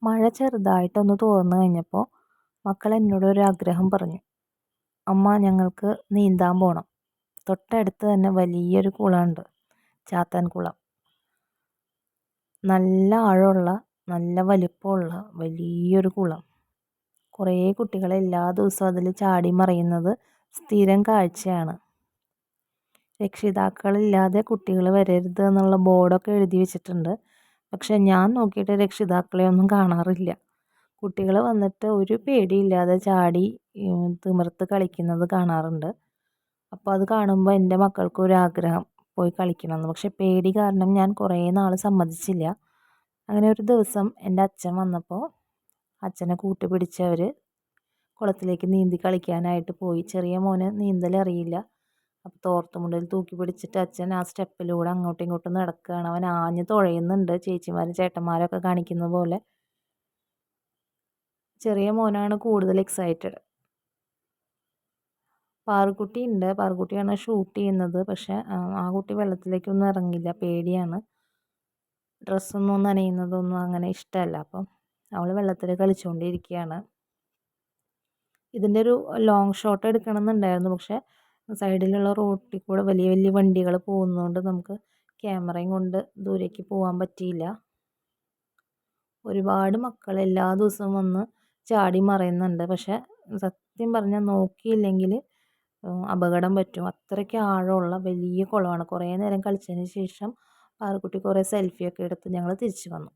മഴ ചെറുതായിട്ടൊന്ന് തോർന്നു കഴിഞ്ഞപ്പോൾ മക്കൾ എന്നോട് ഒരു ആഗ്രഹം പറഞ്ഞു. അമ്മ, ഞങ്ങൾക്ക് നീന്താൻ പോകണം. തൊട്ടടുത്ത് തന്നെ വലിയൊരു കുളമുണ്ട്, ചാത്തൻ കുളം. നല്ല ആഴമുള്ള, നല്ല വലിപ്പമുള്ള വലിയൊരു കുളം. കുറേ കുട്ടികൾ എല്ലാ ദിവസവും അതിൽ ചാടി മറിയുന്നത് സ്ഥിരം കാഴ്ചയാണ്. രക്ഷിതാക്കളില്ലാതെ കുട്ടികൾ വരരുത് എന്നുള്ള ബോർഡൊക്കെ എഴുതി വെച്ചിട്ടുണ്ട്. പക്ഷെ ഞാൻ നോക്കിയിട്ട് രക്ഷിതാക്കളെ ഒന്നും കാണാറില്ല. കുട്ടികൾ വന്നിട്ട് ഒരു പേടിയില്ലാതെ ചാടി തിമിർത്ത് കളിക്കുന്നത് കാണാറുണ്ട്. അപ്പോൾ അത് കാണുമ്പോൾ എൻ്റെ മക്കൾക്കൊരാഗ്രഹം പോയി കളിക്കണമെന്ന്. പക്ഷെ പേടി കാരണം ഞാൻ കുറേ നാൾ സമ്മതിച്ചില്ല. അങ്ങനെ ഒരു ദിവസം എൻ്റെ അച്ഛൻ വന്നപ്പോൾ അച്ഛനെ കൂട്ടുപിടിച്ച് അവർ കുളത്തിലേക്ക് നീന്തി കളിക്കാനായിട്ട് പോയി. ചെറിയ മോന് നീന്തൽ അറിയില്ല. അപ്പോൾ തോർത്തുമുണ്ടിൽ തൂക്കി പിടിച്ചിട്ട് അച്ഛൻ ആ സ്റ്റെപ്പിലൂടെ അങ്ങോട്ടും ഇങ്ങോട്ടും നടക്കുകയാണ്. അവൻ ആഞ്ഞ് തുഴയുന്നുണ്ട്, ചേച്ചിമാരും ചേട്ടന്മാരൊക്കെ കാണിക്കുന്ന പോലെ. ചെറിയ മോനാണ് കൂടുതൽ എക്സൈറ്റഡ്. പാറുക്കുട്ടി ഉണ്ട്, പാറുക്കുട്ടിയാണ് ഷൂട്ട് ചെയ്യുന്നത്. പക്ഷെ ആ കുട്ടി വെള്ളത്തിലേക്കൊന്നും ഇറങ്ങില്ല, പേടിയാണ്. ഡ്രസ്സൊന്നും നനയുന്നതൊന്നും അങ്ങനെ ഇഷ്ടമല്ല. അപ്പം അവൾ വെള്ളത്തിൽ കളിച്ചുകൊണ്ടിരിക്കുകയാണ്. ഇതിൻ്റെ ഒരു ലോങ് ഷോട്ട് എടുക്കണം എന്നുണ്ടായിരുന്നു. പക്ഷെ സൈഡിലുള്ള റോട്ടിൽ കൂടെ വലിയ വലിയ വണ്ടികൾ പോകുന്നതുകൊണ്ട് നമുക്ക് ക്യാമറയും കൊണ്ട് ദൂരേക്ക് പോകാൻ പറ്റിയില്ല. ഒരുപാട് മക്കൾ എല്ലാ ദിവസവും വന്ന് ചാടി മറയുന്നുണ്ട്. പക്ഷെ സത്യം പറഞ്ഞാൽ നോക്കിയില്ലെങ്കിൽ അപകടം പറ്റും. അത്രയ്ക്ക് ആഴമുള്ള വലിയ കുളമാണ്. കുറേ നേരം കളിച്ചതിന് ശേഷം പാറുക്കുട്ടി കുറേ സെൽഫിയൊക്കെ എടുത്ത് ഞങ്ങൾ തിരിച്ചു വന്നു.